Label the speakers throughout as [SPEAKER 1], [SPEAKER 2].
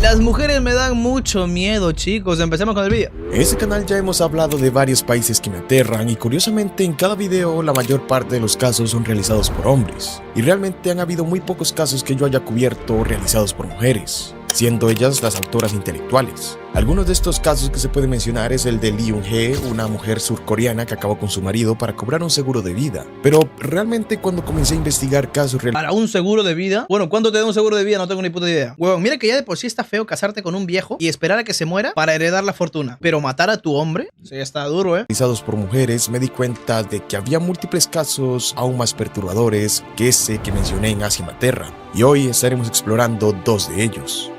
[SPEAKER 1] Las mujeres me dan mucho miedo, chicos. Empecemos con el vídeo.
[SPEAKER 2] En este canal ya hemos hablado de varios países que me aterran y curiosamente en cada video la mayor parte de los casos son realizados por hombres. Y realmente han habido muy pocos casos que yo haya cubierto realizados por mujeres, siendo ellas las autoras intelectuales. Algunos de estos casos que se pueden mencionar es el de Lee Eun-hye, una mujer surcoreana que acabó con su marido para cobrar un seguro de vida. Pero realmente cuando comencé a investigar casos reales...
[SPEAKER 1] ¿Para un seguro de vida? Bueno, ¿cuánto te da un seguro de vida? No tengo ni puta idea. Huevón, mira que ya de por sí está feo casarte con un viejo y esperar a que se muera para heredar la fortuna. Pero matar a tu hombre, eso ya está duro,
[SPEAKER 2] realizados por mujeres, me di cuenta de que había múltiples casos aún más perturbadores que ese que mencioné en Asia me aterra. Y hoy estaremos explorando dos de ellos.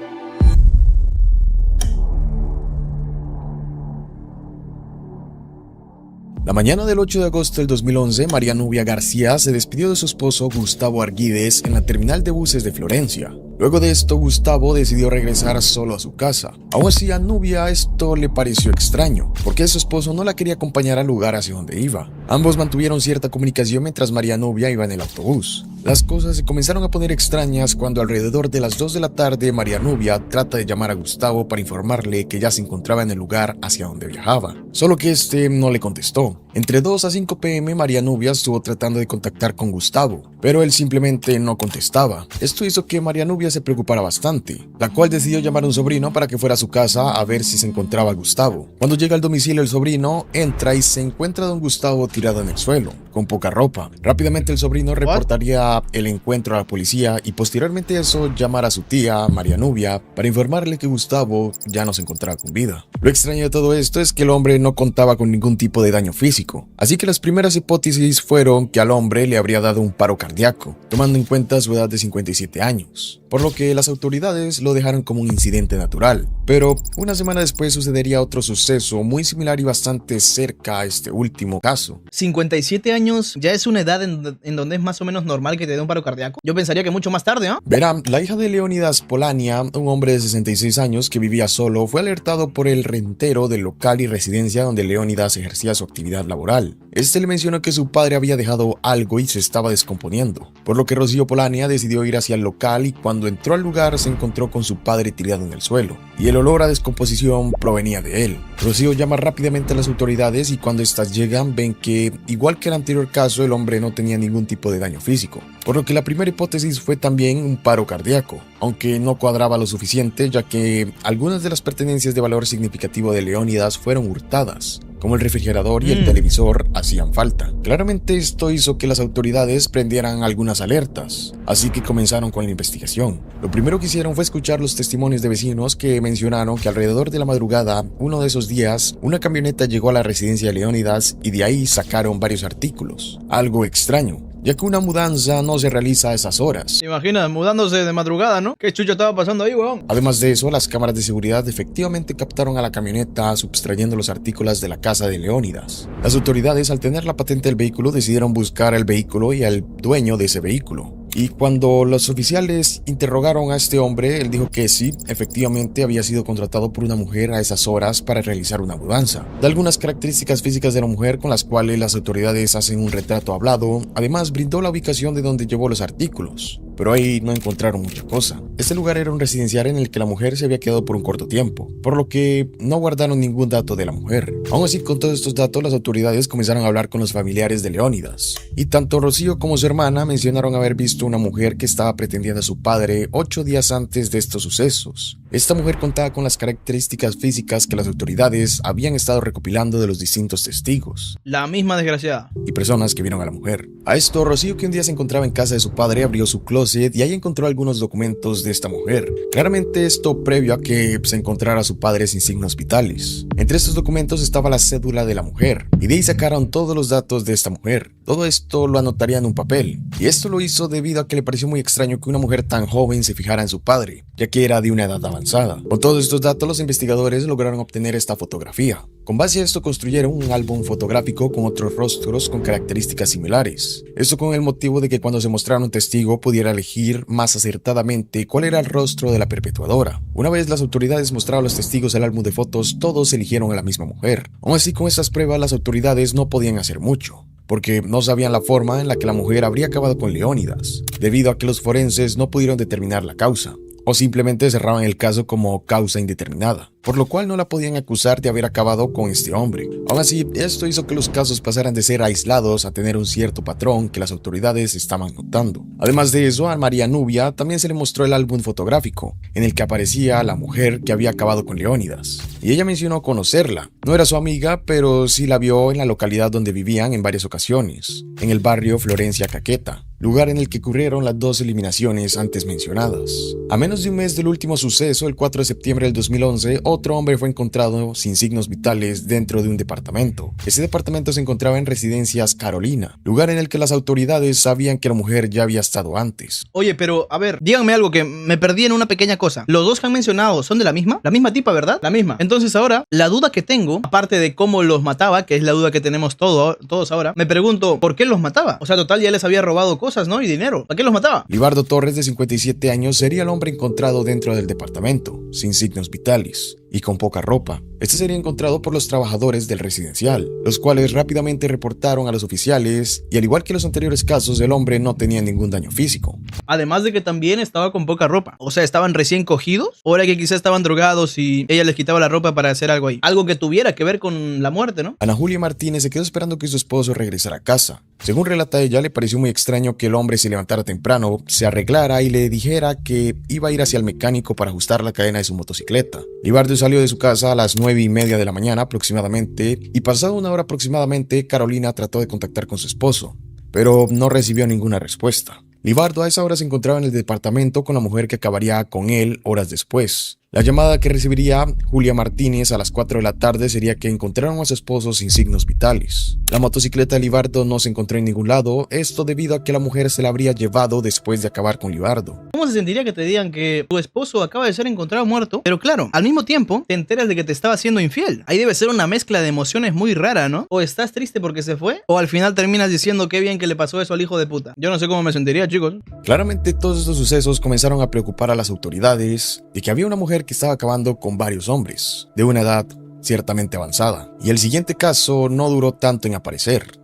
[SPEAKER 2] La mañana del 8 de agosto del 2011, María Nubia García se despidió de su esposo Gustavo Arguides en la terminal de buses de Florencia. Luego de esto, Gustavo decidió regresar solo a su casa. Aún así, a Nubia esto le pareció extraño, porque su esposo no la quería acompañar al lugar hacia donde iba. Ambos mantuvieron cierta comunicación mientras María Nubia iba en el autobús. Las cosas se comenzaron a poner extrañas cuando alrededor de las 2 de la tarde María Nubia trata de llamar a Gustavo para informarle que ya se encontraba en el lugar hacia donde viajaba, solo que este no le contestó. Entre 2 a 5 p.m. María Nubia estuvo tratando de contactar con Gustavo, pero él simplemente no contestaba. Esto hizo que María Nubia se preocupara bastante, la cual decidió llamar a un sobrino para que fuera a su casa a ver si se encontraba Gustavo. Cuando llega al domicilio el sobrino, entra y se encuentra a don Gustavo tirado en el suelo, con poca ropa. Rápidamente el sobrino reportaría el encuentro a la policía y posteriormente eso llamar a su tía, María Nubia, para informarle que Gustavo ya no se encontraba con vida. Lo extraño de todo esto es que el hombre no contaba con ningún tipo de daño físico, así que las primeras hipótesis fueron que al hombre le habría dado un paro cardíaco, tomando en cuenta su edad de 57 años, por lo que las autoridades lo dejaron como un incidente natural. Pero una semana después sucedería otro suceso muy similar y bastante cerca a este último caso.
[SPEAKER 1] 57 años ya es una edad en donde es más o menos normal que te dé un paro cardíaco. Yo pensaría que mucho más tarde, ¿no?
[SPEAKER 2] Verán, la hija de Leónidas Polania, un hombre de 66 años que vivía solo, fue alertado por el rentero del local y residencia donde Leónidas ejercía su actividad laboral. Este le mencionó que su padre había dejado algo y se estaba descomponiendo, por lo que Rocío Polania decidió ir hacia el local y cuando entró al lugar se encontró con su padre tirado en el suelo, y el olor a descomposición provenía de él. Rocío llama rápidamente a las autoridades y cuando estas llegan ven que, igual que el anterior caso, el hombre no tenía ningún tipo de daño físico, por lo que la primera hipótesis fue también un paro cardíaco, aunque no cuadraba lo suficiente ya que algunas de las pertenencias de valor significativo de Leónidas fueron hurtadas, como el refrigerador y el televisor hacían falta. Claramente esto hizo que las autoridades prendieran algunas alertas, así que comenzaron con la investigación. Lo primero que hicieron fue escuchar los testimonios de vecinos que mencionaron que alrededor de la madrugada, uno de esos días, una camioneta llegó a la residencia de Leónidas y de ahí sacaron varios artículos. Algo extraño, ya que una mudanza no se realiza a esas horas.
[SPEAKER 1] ¿Te imaginas mudándose de madrugada, no? ¿Qué chucho estaba pasando ahí, weón?
[SPEAKER 2] Además de eso, las cámaras de seguridad efectivamente captaron a la camioneta sustrayendo los artículos de la casa de Leónidas. Las autoridades, al tener la patente del vehículo, decidieron buscar el vehículo y al dueño de ese vehículo. Y cuando los oficiales interrogaron a este hombre, él dijo que sí, efectivamente había sido contratado por una mujer a esas horas para realizar una mudanza. Da algunas características físicas de la mujer con las cuales las autoridades hacen un retrato hablado. Además, brindó la ubicación de donde llevó los artículos, pero ahí no encontraron mucha cosa. Este lugar era un residencial en el que la mujer se había quedado por un corto tiempo, por lo que no guardaron ningún dato de la mujer. Aún así, con todos estos datos, las autoridades comenzaron a hablar con los familiares de Leónidas, y tanto Rocío como su hermana mencionaron haber visto una mujer que estaba pretendiendo a su padre 8 días antes de estos sucesos. Esta mujer contaba con las características físicas que las autoridades habían estado recopilando de los distintos testigos.
[SPEAKER 1] La misma desgraciada.
[SPEAKER 2] Y personas que vieron a la mujer. A esto, Rocío, que un día se encontraba en casa de su padre, abrió su closet y ahí encontró algunos documentos de esta mujer. Claramente esto previo a que se encontrara su padre sin signos vitales. Entre estos documentos estaba la cédula de la mujer, y de ahí sacaron todos los datos de esta mujer. Todo esto lo anotaría en un papel, y esto lo hizo debido a que le pareció muy extraño que una mujer tan joven se fijara en su padre, ya que era de una edad avanzada. Con todos estos datos, los investigadores lograron obtener esta fotografía. Con base a esto construyeron un álbum fotográfico con otros rostros con características similares. Esto con el motivo de que cuando se mostrara un testigo pudiera elegir más acertadamente cuál era el rostro de la perpetuadora. Una vez las autoridades mostraron a los testigos el álbum de fotos, todos eligieron a la misma mujer. Aún así, con estas pruebas las autoridades no podían hacer mucho, porque no sabían la forma en la que la mujer habría acabado con Leónidas, debido a que los forenses no pudieron determinar la causa. o simplemente cerraban el caso como causa indeterminada, por lo cual no la podían acusar de haber acabado con este hombre. Aún así, esto hizo que los casos pasaran de ser aislados a tener un cierto patrón que las autoridades estaban notando. Además de eso, a María Nubia también se le mostró el álbum fotográfico, en el que aparecía la mujer que había acabado con Leónidas, y ella mencionó conocerla. No era su amiga, pero sí la vio en la localidad donde vivían en varias ocasiones, en el barrio Florencia Caqueta, lugar en el que ocurrieron las dos eliminaciones antes mencionadas. A menos de un mes del último suceso, el 4 de septiembre del 2011, otro hombre fue encontrado sin signos vitales dentro de un departamento. Ese departamento se encontraba en Residencias Carolina, lugar en el que las autoridades sabían que la mujer ya había estado antes.
[SPEAKER 1] Oye, pero a ver, díganme algo que me perdí en una pequeña cosa. Los dos que han mencionado son de la misma tipa, ¿verdad? La misma. Entonces ahora, la duda que tengo, aparte de cómo los mataba, que es la duda que tenemos todos ahora, me pregunto, ¿por qué los mataba? O sea, total, ya les había robado cosas, ¿no? Y dinero. ¿Para qué los mataba?
[SPEAKER 2] Libardo Torres, de 57 años, sería el hombre encontrado dentro del departamento, sin signos vitales y con poca ropa. Este sería encontrado por los trabajadores del residencial, los cuales rápidamente reportaron a los oficiales, y al igual que los anteriores casos, el hombre no tenía ningún daño físico.
[SPEAKER 1] Además de que también estaba con poca ropa. O sea, ¿estaban recién cogidos? ¿O era que quizás estaban drogados y ella les quitaba la ropa para hacer algo ahí? Algo que tuviera que ver con la muerte, ¿no?
[SPEAKER 2] Ana Julia Martínez se quedó esperando que su esposo regresara a casa. Según relata ella, le pareció muy extraño que el hombre se levantara temprano, se arreglara y le dijera que iba a ir hacia el mecánico para ajustar la cadena de su motocicleta. Libardo salió de su casa a las 9:30 de la mañana aproximadamente, y pasada una hora aproximadamente, Carolina trató de contactar con su esposo, pero no recibió ninguna respuesta. Libardo a esa hora se encontraba en el departamento con la mujer que acabaría con él horas después. La llamada que recibiría Julia Martínez a las 4 de la tarde sería que encontraron a su esposo sin signos vitales. La motocicleta de Libardo no se encontró en ningún lado, esto debido a que la mujer se la habría llevado después de acabar con Libardo.
[SPEAKER 1] ¿Cómo se sentiría que te digan que tu esposo acaba de ser encontrado muerto? Pero claro, al mismo tiempo te enteras de que te estaba siendo infiel. Ahí debe ser una mezcla de emociones muy rara, ¿no? O estás triste porque se fue, o al final terminas diciendo qué bien que le pasó eso al hijo de puta. Yo no sé cómo me sentiría, chicos.
[SPEAKER 2] Claramente todos estos sucesos comenzaron a preocupar a las autoridades de que había una mujer que estaba acabando con varios hombres, de una edad ciertamente avanzada, y el siguiente caso no duró tanto en aparecer.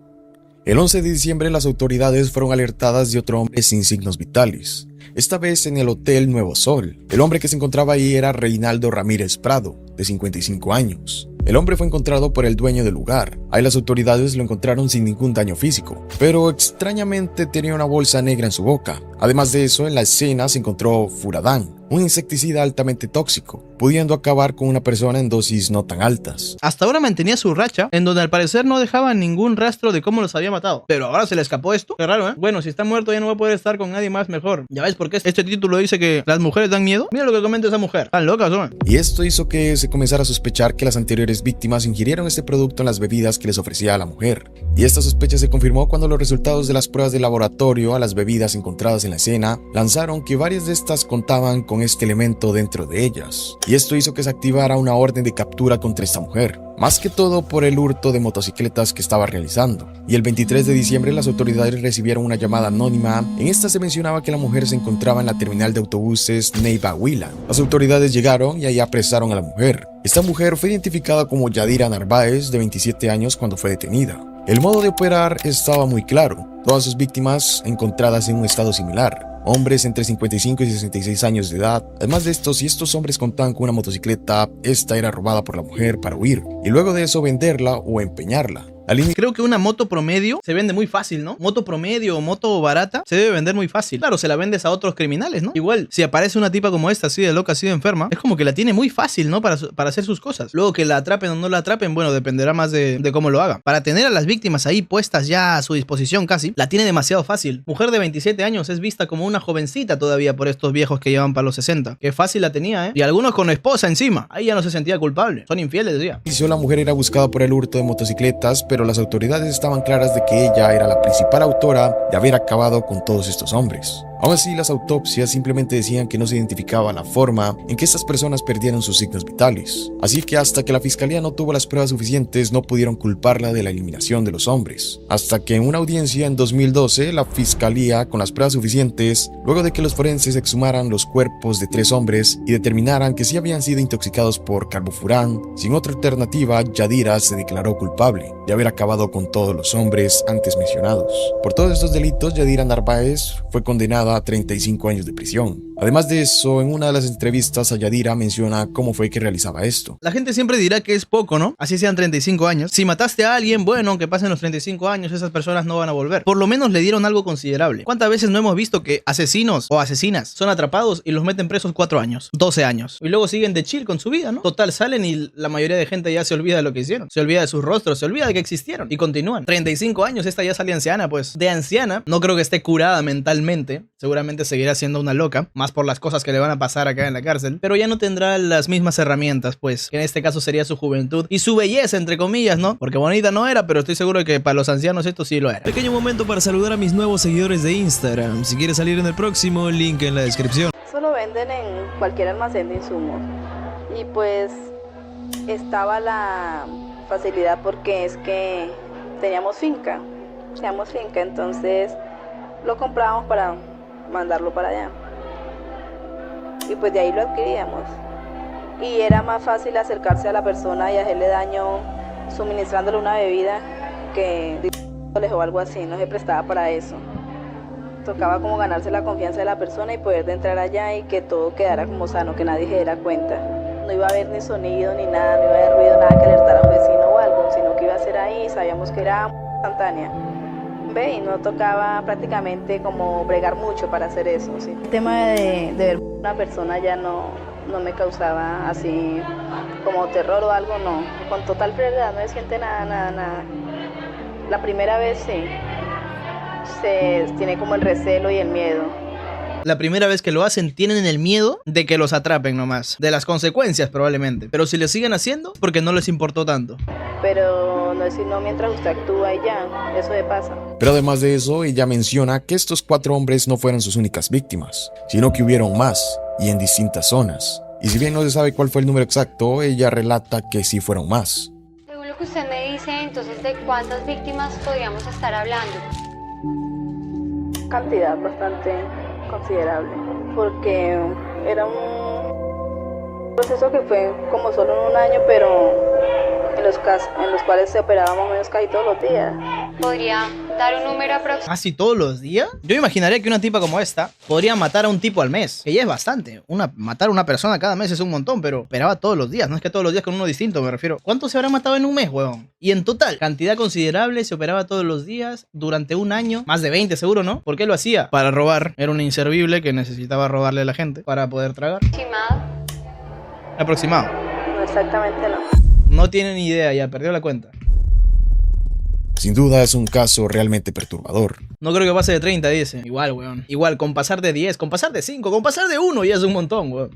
[SPEAKER 2] El 11 de diciembre las autoridades fueron alertadas de otro hombre sin signos vitales, esta vez en el Hotel Nuevo Sol. El hombre que se encontraba ahí era Reinaldo Ramírez Prado, de 55 años. El hombre fue encontrado por el dueño del lugar. Ahí las autoridades lo encontraron sin ningún daño físico, pero extrañamente tenía una bolsa negra en su boca. Además de eso, en la escena se encontró furadán, un insecticida altamente tóxico, pudiendo acabar con una persona en dosis no tan altas.
[SPEAKER 1] Hasta ahora mantenía su racha, en donde al parecer no dejaba ningún rastro de cómo los había matado. Pero ahora se le escapó esto. Qué raro, ¿eh? Bueno, si está muerto ya no va a poder estar con nadie más mejor. ¿Ya ves por qué este título dice que las mujeres dan miedo? Mira lo que comenta esa mujer. Están locas, ¿no?
[SPEAKER 2] Y esto hizo que se comenzara a sospechar que las anteriores víctimas ingirieron este producto en las bebidas que les ofrecía a la mujer. Y esta sospecha se confirmó cuando los resultados de las pruebas de laboratorio a las bebidas encontradas en la escena lanzaron que varias de estas contaban con este elemento dentro de ellas. Y esto hizo que se activara una orden de captura contra esta mujer, más que todo por el hurto de motocicletas que estaba realizando. Y el 23 de diciembre las autoridades recibieron una llamada anónima. En esta se mencionaba que la mujer se encontraba en la terminal de autobuses Neiva Huila. Las autoridades llegaron y ahí apresaron a la mujer. Esta mujer fue identificada como Yadira Narváez, de 27 años, cuando fue detenida. El modo de operar estaba muy claro. Todas sus víctimas encontradas en un estado similar. Hombres entre 55 y 66 años de edad. Además de esto, si estos hombres contaban con una motocicleta, esta era robada por la mujer para huir, y luego de eso venderla o empeñarla.
[SPEAKER 1] Creo que una moto promedio se vende muy fácil, ¿no? Moto promedio o moto barata se debe vender muy fácil. Claro, se la vendes a otros criminales, ¿no? Igual, si aparece una tipa como esta, así de loca, así de enferma, es como que la tiene muy fácil, ¿no? Para hacer sus cosas. Luego que la atrapen o no la atrapen, bueno, dependerá más de cómo lo haga. Para tener a las víctimas ahí puestas ya a su disposición casi, la tiene demasiado fácil. Mujer de 27 años es vista como una jovencita todavía por estos viejos que llevan para los 60. Qué fácil la tenía, ¿eh? Y algunos con esposa encima. Ahí ya no se sentía culpable. Son infieles, decía.
[SPEAKER 2] La mujer era buscada por el hurto de motocicletas, pero las autoridades estaban claras de que ella era la principal autora de haber acabado con todos estos hombres. Aún así, las autopsias simplemente decían que no se identificaba la forma en que estas personas perdieron sus signos vitales. Así que hasta que la fiscalía no tuvo las pruebas suficientes, no pudieron culparla de la eliminación de los hombres. Hasta que en una audiencia en 2012, la fiscalía, con las pruebas suficientes, luego de que los forenses exhumaran los cuerpos de 3 hombres y determinaran que sí habían sido intoxicados por carbofurán, sin otra alternativa, Yadira se declaró culpable de haber acabado con todos los hombres antes mencionados. Por todos estos delitos, Yadira Narváez fue condenada a 35 años de prisión. Además de eso, en una de las entrevistas a Yadira menciona cómo fue que realizaba esto.
[SPEAKER 1] La gente siempre dirá que es poco, ¿no? Así sean 35 años. Si mataste a alguien, bueno, aunque pasen los 35 años, esas personas no van a volver. Por lo menos le dieron algo considerable. ¿Cuántas veces no hemos visto que asesinos o asesinas son atrapados y los meten presos 4 años, 12 años? Y luego siguen de chill con su vida, ¿no? Total, salen y la mayoría de gente ya se olvida de lo que hicieron. Se olvida de sus rostros, se olvida de que existieron. Y continúan. 35 años, esta ya sale anciana, pues. De anciana, no creo que esté curada mentalmente. Seguramente seguirá siendo una loca, más por las cosas que le van a pasar acá en la cárcel. Pero ya no tendrá las mismas herramientas, pues. Que en este caso sería su juventud y su belleza, entre comillas, ¿no? Porque bonita no era, pero estoy seguro de que para los ancianos esto sí lo era.
[SPEAKER 3] Pequeño momento para saludar a mis nuevos seguidores de Instagram. Si quieres salir en el próximo, link en la descripción.
[SPEAKER 4] Eso lo venden en cualquier almacén de insumos. Y pues estaba la facilidad porque es que teníamos finca, entonces lo comprábamos para mandarlo para allá. Y pues de ahí lo adquiríamos. Y era más fácil acercarse a la persona y hacerle daño suministrándole una bebida que o algo así, no se prestaba para eso. Tocaba como ganarse la confianza de la persona y poder de entrar allá y que todo quedara como sano, que nadie se diera cuenta. No iba a haber ni sonido ni nada, no iba a haber ruido, nada que alertara a un vecino o algo, sino que iba a ser ahí, sabíamos que era instantánea. Ve, y no tocaba prácticamente como bregar mucho para hacer eso, ¿sí? El tema de ver una persona ya no me causaba así como terror o algo, no. Con total frialdad, no se siente nada. La primera vez sí, se tiene como el recelo y el miedo.
[SPEAKER 1] La primera vez que lo hacen tienen el miedo de que los atrapen nomás, de las consecuencias probablemente, pero si lo siguen haciendo porque no les importó tanto.
[SPEAKER 4] Pero no decir no mientras usted actúa y ya, eso le pasa.
[SPEAKER 2] Pero además de eso, ella menciona que estos 4 hombres no fueron sus únicas víctimas, sino que hubieron más y en distintas zonas. Y si bien no se sabe cuál fue el número exacto, ella relata que sí fueron más.
[SPEAKER 5] Según lo que usted me dice, entonces, ¿de cuántas víctimas podríamos estar hablando?
[SPEAKER 4] Cantidad bastante considerable, porque era un proceso que fue como solo en un año, pero en los cuales se operaba más o menos casi todos los días.
[SPEAKER 5] ¿Podría dar un número aproximado?
[SPEAKER 1] ¿Casi todos los días? Yo imaginaría que una tipa como esta podría matar a un tipo al mes, que ya es bastante. Matar a una persona cada mes es un montón, pero operaba todos los días. No es que todos los días con uno distinto, me refiero. ¿Cuántos se habrá matado en un mes, huevón? Y en total, cantidad considerable, se operaba todos los días, durante un año, más de 20 seguro, ¿no? ¿Por qué lo hacía? Para robar. Era un inservible que necesitaba robarle a la gente para poder tragar. Aproximado.
[SPEAKER 4] No, exactamente no.
[SPEAKER 1] No tiene ni idea, ya perdió la cuenta.
[SPEAKER 2] Sin duda es un caso realmente perturbador.
[SPEAKER 1] No creo que pase de 30, dice. Igual, weón. Igual, con pasar de 10, con pasar de 5, con pasar de 1 ya es un montón, weón.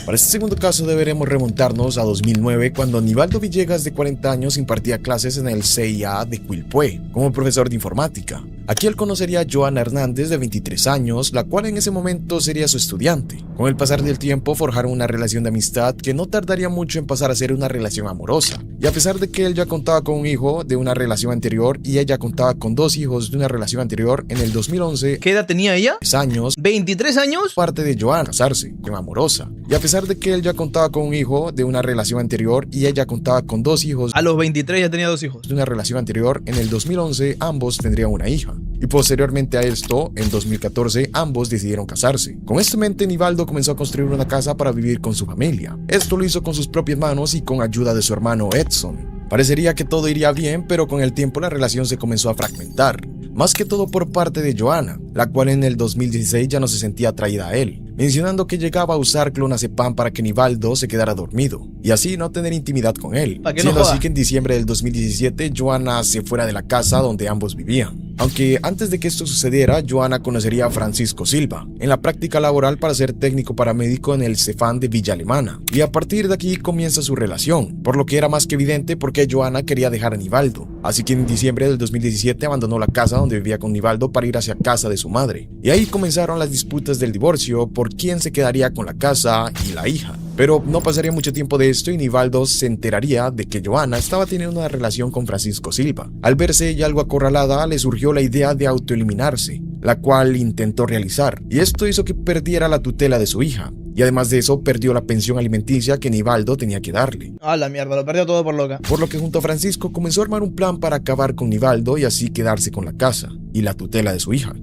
[SPEAKER 2] Para este segundo caso deberemos remontarnos a 2009, cuando Nivaldo Villegas, de 40 años, impartía clases en el CIA de Quilpué como profesor de informática. Aquí él conocería a Joana Hernández, de 23 años, la cual en ese momento sería su estudiante. Con el pasar del tiempo forjaron una relación de amistad que no tardaría mucho en pasar a ser una relación amorosa. Y a pesar de que él ya contaba con un hijo de una relación anterior y ella contaba con 2 hijos de una relación anterior, en el 2011...
[SPEAKER 1] ¿Qué edad tenía ella?
[SPEAKER 2] 3 años.
[SPEAKER 1] ¿23 años?
[SPEAKER 2] Parte de Joana casarse con amorosa. Y a pesar de que él ya contaba con un hijo de una relación anterior y ella contaba con 2 hijos...
[SPEAKER 1] A los 23 ya tenía 2 hijos.
[SPEAKER 2] De una relación anterior, en el 2011 ambos tendrían una hija. Y posteriormente a esto, en 2014, ambos decidieron casarse. Con esto en mente, Nivaldo comenzó a construir una casa para vivir con su familia. Esto lo hizo con sus propias manos y con ayuda de su hermano Edson. Parecería que todo iría bien, pero con el tiempo la relación se comenzó a fragmentar. Más que todo por parte de Joana, la cual en el 2016 ya no se sentía atraída a él, mencionando que llegaba a usar clonazepam para que Nivaldo se quedara dormido y así no tener intimidad con él. Siendo así que en diciembre del 2017 Joana se fuera de la casa donde ambos vivían. Aunque antes de que esto sucediera, Joana conocería a Francisco Silva en la práctica laboral para ser técnico paramédico en el Cefam de Villa Alemana, y a partir de aquí comienza su relación, por lo que era más que evidente porque Joana quería dejar a Nivaldo. Así que en diciembre del 2017 abandonó la casa donde vivía con Nivaldo para ir hacia casa de su madre, y ahí comenzaron las disputas del divorcio por quién se quedaría con la casa y la hija. Pero no pasaría mucho tiempo de esto y Nivaldo se enteraría de que Joana estaba teniendo una relación con Francisco Silva. Al verse ella algo acorralada, le surgió la idea de autoeliminarse, la cual intentó realizar, y esto hizo que perdiera la tutela de su hija. Y además de eso, perdió la pensión alimenticia que Nivaldo tenía que darle.
[SPEAKER 1] Ah, la mierda, lo perdió todo por loca.
[SPEAKER 2] Por lo que junto a Francisco comenzó a armar un plan para acabar con Nivaldo y así quedarse con la casa y la tutela de su hija.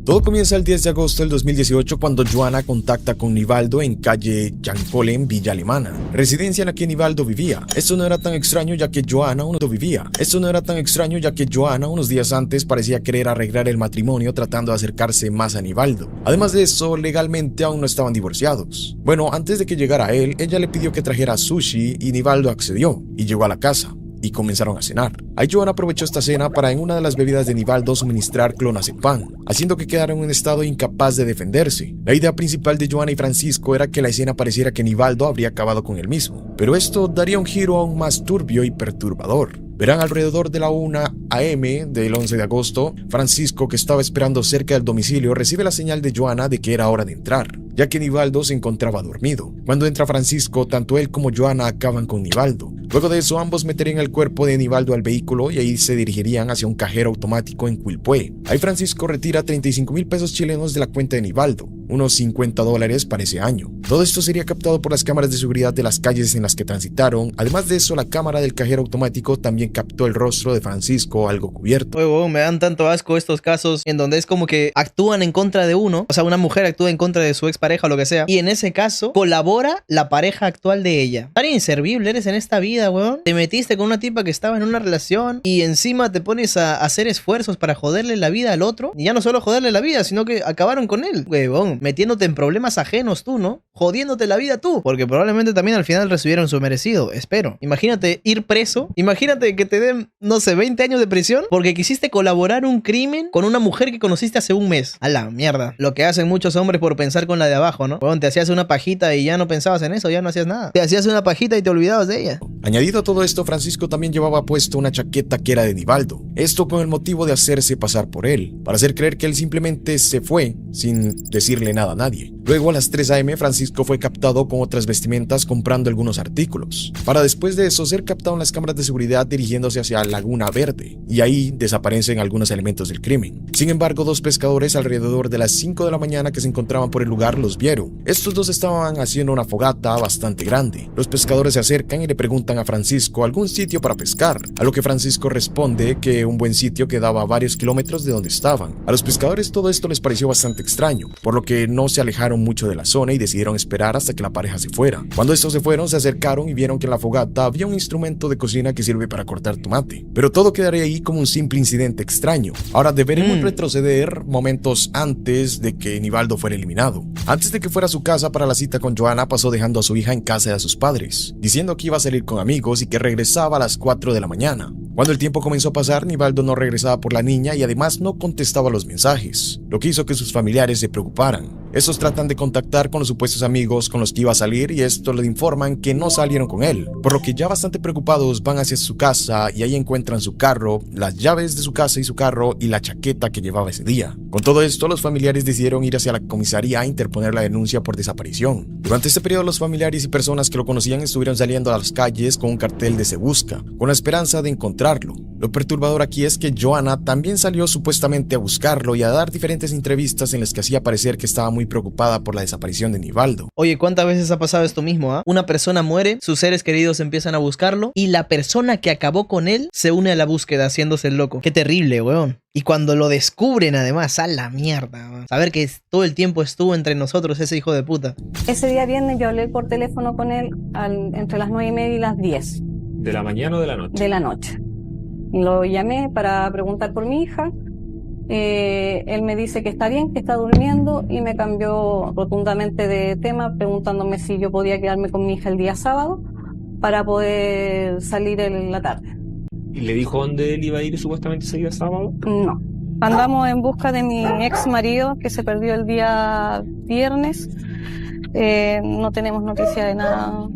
[SPEAKER 2] Todo comienza el 10 de agosto del 2018 cuando Joana contacta con Nivaldo en calle Yancole en Villa Alemana, residencia en la que Nivaldo vivía. Esto no era tan extraño ya que Joana unos días antes parecía querer arreglar el matrimonio tratando de acercarse más a Nivaldo. Además de eso, legalmente aún no estaban divorciados. Bueno, antes de que llegara él, ella le pidió que trajera sushi y Nivaldo accedió y llegó a la casa. Y comenzaron a cenar. Ahí Joana aprovechó esta cena para en una de las bebidas de Nivaldo suministrar clonazepam, haciendo que quedara en un estado incapaz de defenderse. La idea principal de Joana y Francisco era que la escena pareciera que Nivaldo habría acabado con él mismo, pero esto daría un giro aún más turbio y perturbador. Verán, alrededor de la 1 a.m. del 11 de agosto, Francisco, que estaba esperando cerca del domicilio, recibe la señal de Joana de que era hora de entrar, ya que Nivaldo se encontraba dormido. Cuando entra Francisco, tanto él como Joana acaban con Nivaldo. Luego de eso, ambos meterían el cuerpo de Nivaldo al vehículo y ahí se dirigirían hacia un cajero automático en Quilpué. Ahí Francisco retira 35,000 pesos chilenos de la cuenta de Nivaldo, unos $50 para ese año. Todo esto sería captado por las cámaras de seguridad de las calles en las que transitaron. Además de eso, la cámara del cajero automático también captó el rostro de Francisco algo cubierto.
[SPEAKER 1] Huevón, me dan tanto asco estos casos en donde es como que actúan en contra de uno, o sea, una mujer actúa en contra de su expareja o lo que sea, y en ese caso colabora la pareja actual de ella. Tan inservible eres en esta vida, weón. Te metiste con una tipa que estaba en una relación y encima te pones a hacer esfuerzos para joderle la vida al otro, y ya no solo joderle la vida, sino que acabaron con él, huevón, metiéndote en problemas ajenos tú, ¿no? Jodiéndote la vida tú, porque probablemente también al final recibieron su merecido, espero. Imagínate ir preso, imagínate que te den, no sé, 20 años de prisión porque quisiste colaborar un crimen con una mujer que conociste hace un mes. A la mierda. Lo que hacen muchos hombres por pensar con la de abajo, ¿no? Bueno, te hacías una pajita y ya no pensabas en eso, ya no hacías nada. Te hacías una pajita y te olvidabas de ella.
[SPEAKER 2] Añadido a todo esto, Francisco también llevaba puesto una chaqueta que era de Nivaldo. Esto con el motivo de hacerse pasar por él, para hacer creer que él simplemente se fue sin decirle nada a nadie. Luego a las 3 a.m. Francisco fue captado con otras vestimentas comprando algunos artículos, para después de eso ser captado en las cámaras de seguridad dirigiéndose hacia Laguna Verde, y ahí desaparecen algunos elementos del crimen. Sin embargo, dos pescadores alrededor de las 5 de la mañana que se encontraban por el lugar los vieron. Estos dos estaban haciendo una fogata bastante grande. Los pescadores se acercan y le preguntan a Francisco algún sitio para pescar, a lo que Francisco responde que un buen sitio quedaba a varios kilómetros de donde estaban. A los pescadores todo esto les pareció bastante extraño, por lo que no se alejaron mucho de la zona y decidieron esperar hasta que la pareja se fuera. Cuando estos se fueron, se acercaron y vieron que en la fogata había un instrumento de cocina que sirve para cortar tomate, pero todo quedaría ahí como un simple incidente extraño. Ahora deberemos retroceder momentos antes de que Nivaldo fuera eliminado. Antes de que fuera a su casa para la cita con Joana, pasó dejando a su hija en casa de sus padres, diciendo que iba a salir con amigos y que regresaba a las 4 de la mañana. Cuando el tiempo comenzó a pasar, Nivaldo no regresaba por la niña y además no contestaba los mensajes, lo que hizo que sus familiares se preocuparan. Estos tratan de contactar con los supuestos amigos con los que iba a salir y esto le informan que no salieron con él, por lo que ya bastante preocupados van hacia su casa y ahí encuentran su carro, las llaves de su casa y su carro y la chaqueta que llevaba ese día. Con todo esto, los familiares decidieron ir hacia la comisaría a interponer la denuncia por desaparición. Durante este periodo, los familiares y personas que lo conocían estuvieron saliendo a las calles con un cartel de "Se busca", con la esperanza de encontrarlo. Lo perturbador aquí es que Joana también salió supuestamente a buscarlo y a dar diferentes entrevistas en las que hacía parecer que estaba muy preocupada por la desaparición de Nivaldo.
[SPEAKER 1] Oye, ¿cuántas veces ha pasado esto mismo, ah? Una persona muere, sus seres queridos empiezan a buscarlo y la persona que acabó con él se une a la búsqueda haciéndose el loco. Qué terrible, weón. Y cuando lo descubren además, a la mierda, weón. Saber que todo el tiempo estuvo entre nosotros ese hijo de puta.
[SPEAKER 6] Ese día viernes yo hablé por teléfono con él entre las 9:30 y las 10.
[SPEAKER 7] ¿De la mañana o de la noche?
[SPEAKER 6] De la noche. Lo llamé para preguntar por mi hija. Él me dice que está bien, que está durmiendo y me cambió rotundamente de tema preguntándome si yo podía quedarme con mi hija el día sábado para poder salir en la tarde.
[SPEAKER 7] ¿Y le dijo dónde él iba a ir supuestamente ese día sábado?
[SPEAKER 6] No. Andamos en busca de mi ex marido que se perdió el día viernes. No tenemos noticia de nada.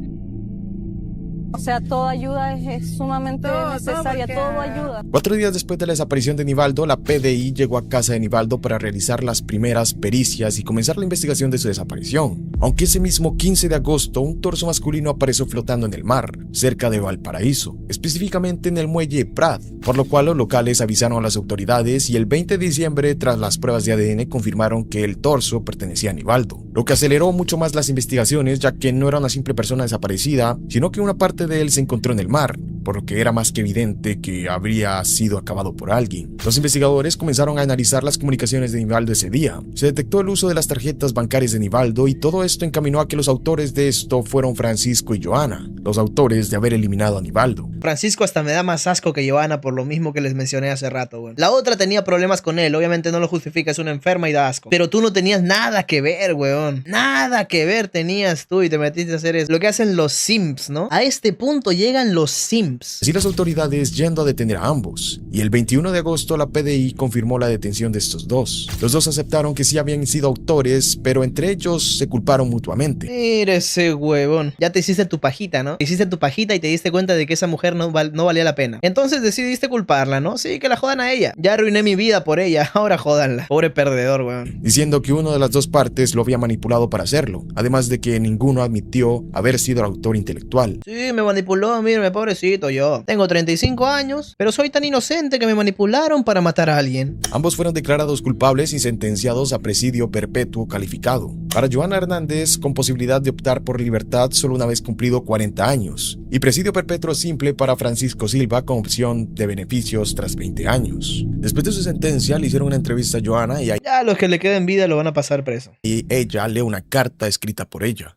[SPEAKER 6] O sea, toda ayuda es sumamente necesaria, todo ayuda.
[SPEAKER 2] 4 días después de la desaparición de Nivaldo, la PDI llegó a casa de Nivaldo para realizar las primeras pericias y comenzar la investigación de su desaparición. Aunque ese mismo 15 de agosto, un torso masculino apareció flotando en el mar, cerca de Valparaíso, específicamente en el muelle Prat, por lo cual los locales avisaron a las autoridades y el 20 de diciembre, tras las pruebas de ADN, confirmaron que el torso pertenecía a Nivaldo, lo que aceleró mucho más las investigaciones, ya que no era una simple persona desaparecida, sino que una parte de él se encontró en el mar, por lo que era más que evidente que habría sido acabado por alguien. Los investigadores comenzaron a analizar las comunicaciones de Nivaldo ese día. Se detectó el uso de las tarjetas bancarias de Nivaldo y todo esto encaminó a que los autores de esto fueron Francisco y Joana, los autores de haber eliminado a Nivaldo.
[SPEAKER 1] Francisco hasta me da más asco que Joana por lo mismo que les mencioné hace rato, weón. La otra tenía problemas con él, obviamente no lo justifica, es una enferma y da asco. Pero tú no tenías nada que ver, weón. Nada que ver tenías tú y te metiste a hacer eso. Lo que hacen los simps, ¿no? A este punto llegan los simps.
[SPEAKER 2] Así las autoridades yendo a detener a ambos. Y el 21 de agosto la PDI confirmó la detención de estos dos. Los dos aceptaron que sí habían sido autores, pero entre ellos se culparon mutuamente.
[SPEAKER 1] Mira ese huevón. Ya te hiciste tu pajita, ¿no? Te hiciste tu pajita y te diste cuenta de que esa mujer no valía la pena. Entonces decidiste culparla, ¿no? Sí, que la jodan a ella. Ya arruiné mi vida por ella, ahora jodanla. Pobre perdedor, weón.
[SPEAKER 2] Diciendo que uno de las dos partes lo había manipulado para hacerlo, además de que ninguno admitió haber sido el autor intelectual.
[SPEAKER 1] Sí, me manipuló, mírame, pobrecito yo. Tengo 35 años, pero soy tan inocente que me manipularon para matar a alguien.
[SPEAKER 2] Ambos fueron declarados culpables y sentenciados a presidio perpetuo calificado. Para Joana Hernández, con posibilidad de optar por libertad solo una vez cumplido 40 años, y presidio perpetuo simple para Francisco Silva con opción de beneficios tras 20 años. Después de su sentencia, le hicieron una entrevista a Joana y
[SPEAKER 1] ya los que le queden vida lo van a pasar preso.
[SPEAKER 2] Y ella lee una carta escrita por ella.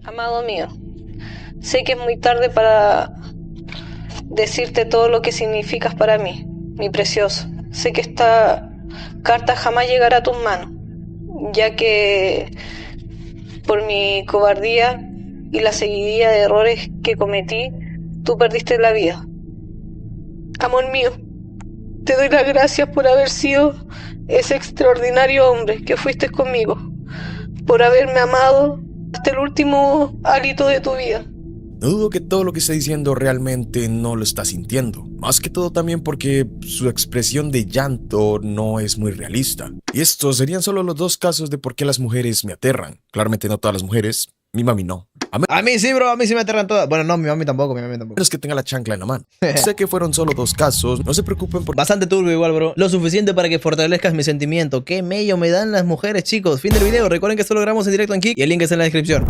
[SPEAKER 6] Amado mío, sé que es muy tarde para decirte todo lo que significas para mí, mi precioso. Sé que esta carta jamás llegará a tus manos, ya que por mi cobardía y la seguidilla de errores que cometí, tú perdiste la vida. Amor mío, te doy las gracias por haber sido ese extraordinario hombre que fuiste conmigo, por haberme amado hasta el último hálito de tu vida.
[SPEAKER 2] No dudo que todo lo que está diciendo realmente no lo está sintiendo. Más que todo también porque su expresión de llanto no es muy realista. Y estos serían solo los dos casos de por qué las mujeres me aterran. Claramente no todas las mujeres, mi mami no.
[SPEAKER 1] A mí sí, bro, a mí sí me aterran todas. Bueno, no, mi mami tampoco.
[SPEAKER 2] Menos que tenga la chancla en la mano. Sé que fueron solo dos casos, no se preocupen por...
[SPEAKER 1] Bastante turbio igual, bro. Lo suficiente para que fortalezcas mi sentimiento. Qué mello me dan las mujeres, chicos. Fin del video. Recuerden que esto lo grabamos en directo en Kick y el link está en la descripción.